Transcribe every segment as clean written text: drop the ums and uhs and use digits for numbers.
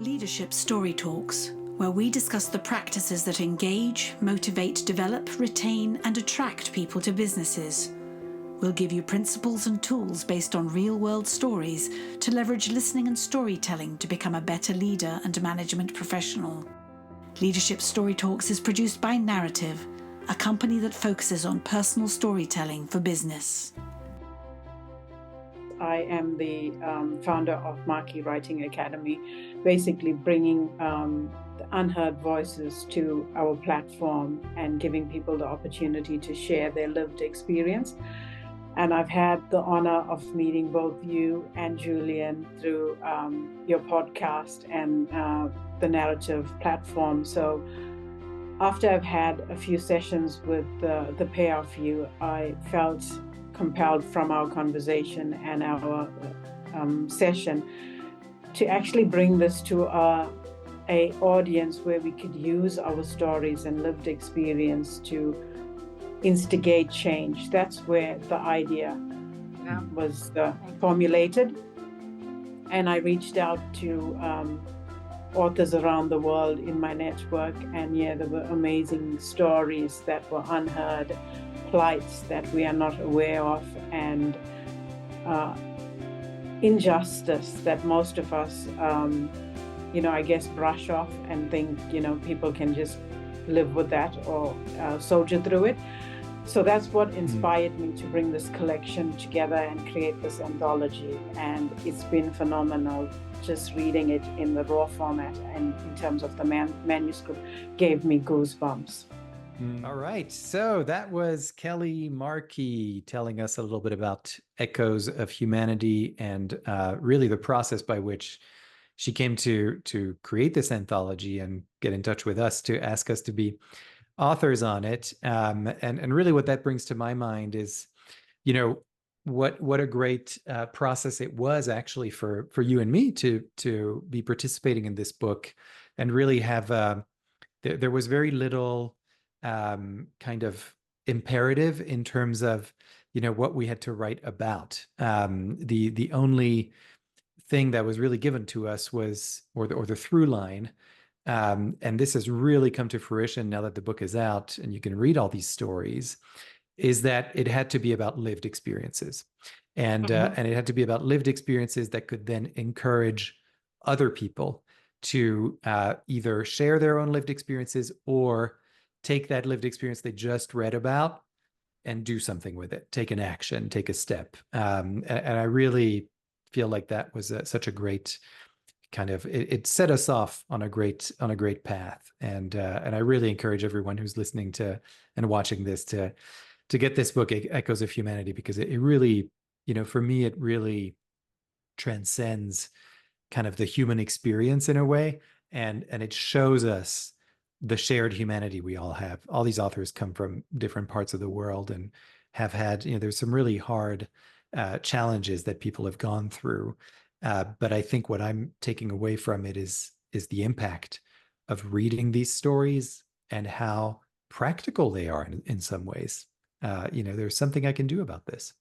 Leadership Story Talks, where we discuss the practices that engage, motivate, develop, retain, and attract people to businesses. We'll give you principles and tools based on real-world stories to leverage listening and storytelling to become a better leader and management professional. Leadership Story Talks is produced by Narrative, a company that focuses on personal storytelling for business. I am the founder of Markey Writing Academy, basically bringing the unheard voices to our platform and giving people the opportunity to share their lived experience. And I've had the honor of meeting both you and Julienne through your podcast and the Narrative platform. So after I've had a few sessions with the pair of you, I felt compelled from our conversation and our session to actually bring this to a audience where we could use our stories and lived experience to instigate change. That's where the idea was formulated. And I reached out to authors around the world in my network, and there were amazing stories that were unheard, plights that we are not aware of, and injustice that most of us, I guess, brush off and think, people can just live with that or soldier through it. So that's what inspired me to bring this collection together and create this anthology. And it's been phenomenal. Just reading it in the raw format and in terms of the manuscript gave me goosebumps. All right. So that was Kelly Markey telling us a little bit about Echoes of Humanity and really the process by which she came to create this anthology and get in touch with us to ask us to be authors on it. And really what that brings to my mind is, what a great process it was actually for you and me to be participating in this book and really have, there was very little kind of imperative in terms of, what we had to write about. The only thing that was really given to us was, or the through line, and this has really come to fruition now that the book is out and you can read all these stories, is that it had to be about lived experiences. And it had to be about lived experiences that could then encourage other people to either share their own lived experiences or take that lived experience they just read about and do something with it, take an action, take a step. And I really feel like that was such a great kind of, it set us off on a great path. And I really encourage everyone who's listening to and watching this to get this book, Echoes of Humanity, because it really, for me, it really transcends kind of the human experience in a way. And it shows us the shared humanity we all have. All these authors come from different parts of the world and have had, there's some really hard challenges that people have gone through. But I think what I'm taking away from it is the impact of reading these stories and how practical they are in some ways. There's something I can do about this.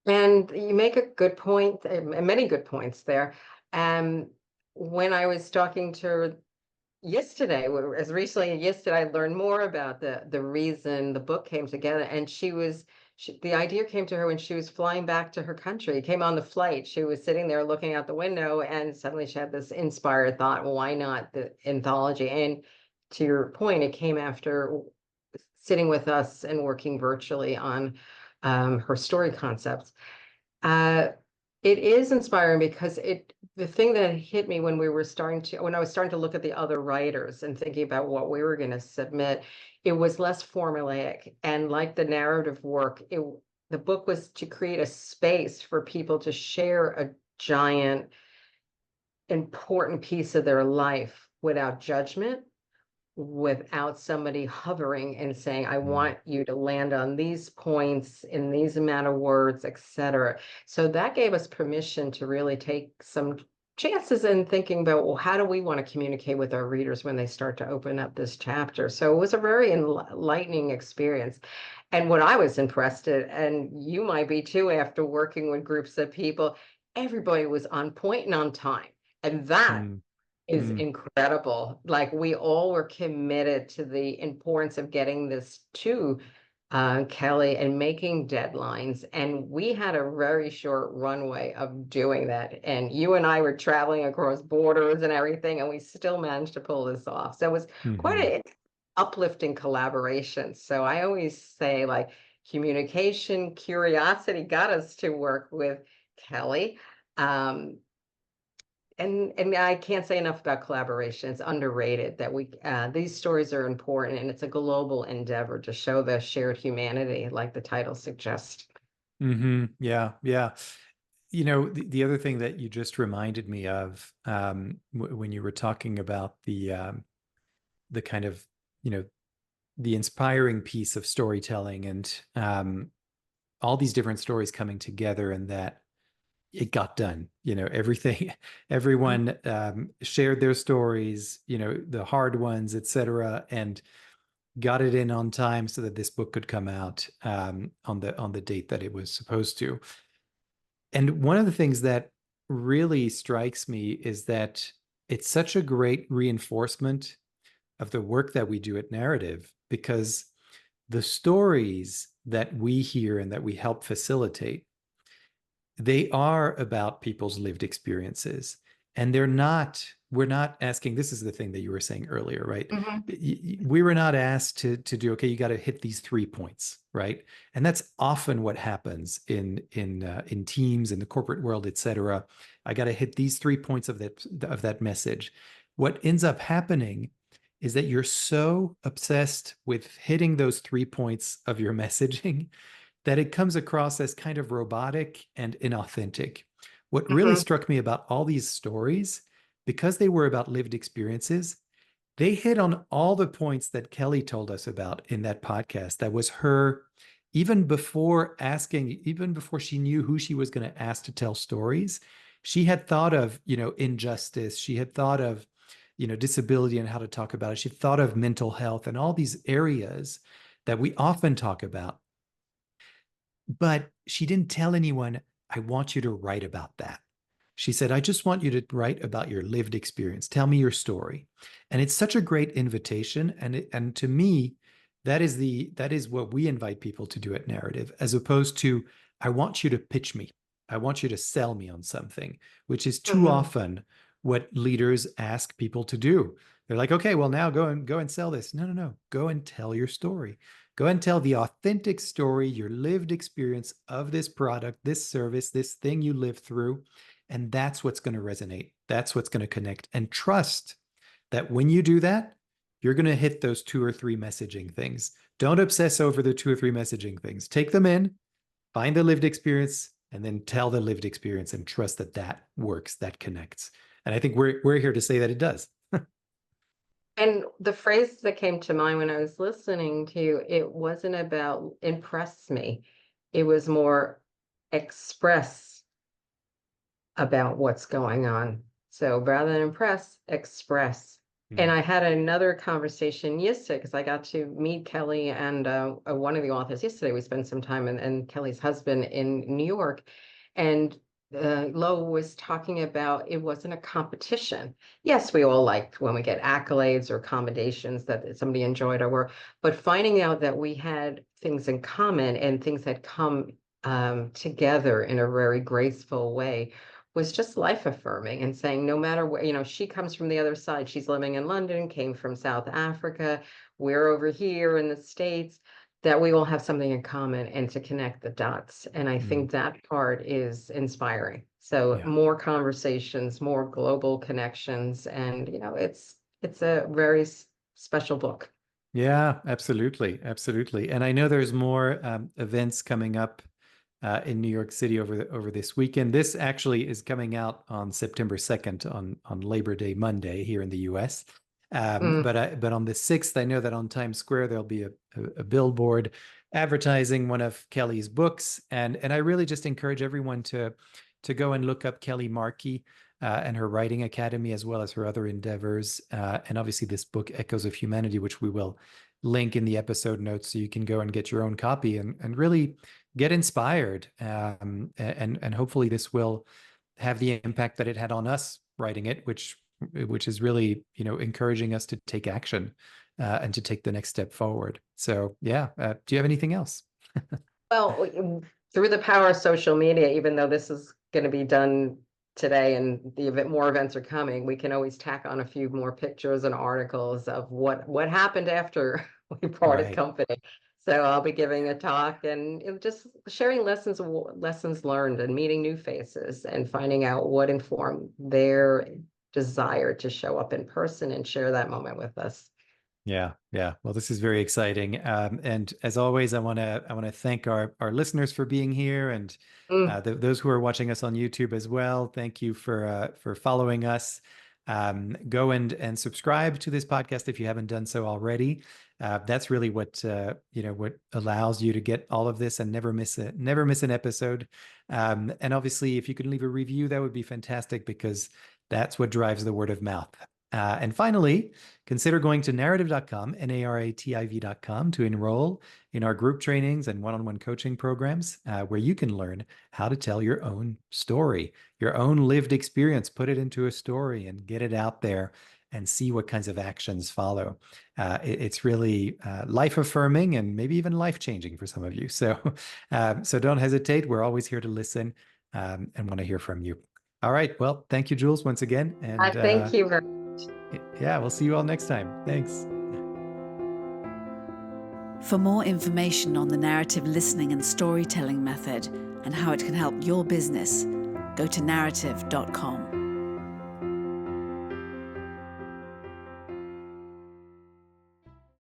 And you make a good point, many good points there. When I was talking to her yesterday, as recently as yesterday, I learned more about the reason the book came together. And the idea came to her when she was flying back to her country. It came on the flight. She was sitting there looking out the window, and suddenly she had this inspired thought, well, why not the anthology? And to your point, it came after sitting with us and working virtually on her story concepts. It is inspiring because the thing that hit me when I was starting to look at the other writers and thinking about what we were going to submit, it was less formulaic. And like the narrative work, the book was to create a space for people to share a giant, important piece of their life without judgment, without somebody hovering and saying, I want you to land on these points in these amount of words, etc. So that gave us permission to really take some chances in thinking about, well, how do we want to communicate with our readers when they start to open up this chapter? So it was a very enlightening experience. And what I was impressed at, and you might be too, after working with groups of people, everybody was on point and on time. And that is Mm. incredible. Like, we all were committed to the importance of getting this to Kelly and making deadlines. And we had a very short runway of doing that. And you and I were traveling across borders and everything, and we still managed to pull this off. So it was quite Mhm. an uplifting collaboration. So I always say, like, communication, curiosity got us to work with Kelly. Um, and I can't say enough about collaboration. It's underrated that these stories are important, and it's a global endeavor to show the shared humanity, like the title suggests. Yeah, yeah. You know, the other thing that you just reminded me of, when you were talking about the kind of, you know, the inspiring piece of storytelling, and all these different stories coming together, and that it got done. You know, everything, everyone shared their stories, you know, the hard ones, etc., and got it in on time so that this book could come out on the date that it was supposed to. And one of the things that really strikes me is that it's such a great reinforcement of the work that we do at Narrative, because the stories that we hear and that we help facilitate, they are about people's lived experiences. And we're not asking, this is the thing that you were saying earlier, right? Mhm. We were not asked to do, okay, you got to hit these 3 points, right? And that's often what happens in teams, in the corporate world, et cetera. I got to hit these 3 points of that message. What ends up happening is that you're so obsessed with hitting those 3 points of your messaging that it comes across as kind of robotic and inauthentic. What really Mhm. struck me about all these stories, because they were about lived experiences, they hit on all the points that Kelly told us about in that podcast. That was her, even before asking, even before she knew who she was going to ask to tell stories, she had thought of, you know, injustice. She had thought of, you know, disability and how to talk about it. She thought of mental health and all these areas that we often talk about. But she didn't tell anyone, I want you to write about that. She said, I just want you to write about your lived experience. Tell me your story. And it's such a great invitation. And to me, that is what we invite people to do at Narrative, as opposed to, I want you to pitch me. I want you to sell me on something, which is too Mhm. often what leaders ask people to do. They're like, okay, well, now go and sell this. No, no, no. Go and tell your story. Go and tell the authentic story, your lived experience of this product, this service, this thing you lived through. And that's what's going to resonate. That's what's going to connect. And trust that when you do that, you're going to hit those 2 or 3 messaging things. Don't obsess over the 2 or 3 messaging things. Take them in, find the lived experience, and then tell the lived experience, and trust that that works, that connects. And I think we're here to say that it does. And the phrase that came to mind when I was listening to you, it wasn't about impress me. It was more express about what's going on. So rather than impress, express. And Mm. I had another conversation yesterday because I got to meet Kelly and one of the authors yesterday. We spent some time and Kelly's husband in New York. And Lo was talking about it wasn't a competition. Yes, we all liked when we get accolades or commendations that somebody enjoyed our work, but finding out that we had things in common and things had come together in a very graceful way was just life affirming, and saying no matter what, she comes from the other side. She's living in London, came from South Africa. We're over here in the States, that we all have something in common and to connect the dots. And I Mm. think that part is inspiring. So Yeah. more conversations, more global connections. And, it's a very special book. Yeah, absolutely. Absolutely. And I know there's more events coming up in New York City over this weekend. This actually is coming out on September 2nd, on Labor Day Monday here in the US. Mm. But on the 6th, I know that on Times Square there'll be a billboard advertising one of Kelly's books, and I really just encourage everyone to go and look up Kelly Markey and her writing academy, as well as her other endeavors, and obviously this book Echoes of Humanity, which we will link in the episode notes, so you can go and get your own copy and really get inspired, and hopefully this will have the impact that it had on us writing it, which which is really, encouraging us to take action and to take the next step forward. So yeah, do you have anything else? Well, through the power of social media, even though this is going to be done today and more events are coming, we can always tack on a few more pictures and articles of what happened after we parted Right. company. So I'll be giving a talk and just sharing lessons learned and meeting new faces and finding out what informed their desire to show up in person and share that moment with us. Yeah, yeah. Well, this is very exciting. And as always, I want to thank our listeners for being here, and Mm. those who are watching us on YouTube as well. Thank you for following us. Go and subscribe to this podcast if you haven't done so already. That's really what what allows you to get all of this and never miss an episode. And obviously, if you could leave a review, that would be fantastic, because that's what drives the word of mouth. And finally, consider going to narrative.com, NARATIV.com, to enroll in our group trainings and one-on-one coaching programs, where you can learn how to tell your own story, your own lived experience, put it into a story and get it out there and see what kinds of actions follow. It's really life-affirming and maybe even life-changing for some of you. So, so don't hesitate. We're always here to listen and want to hear from you. All right. Well, thank you, Jules, once again. And Thank you very much. yeah, we'll see you all next time. Thanks. For more information on the narrative listening and storytelling method and how it can help your business, go to narrative.com.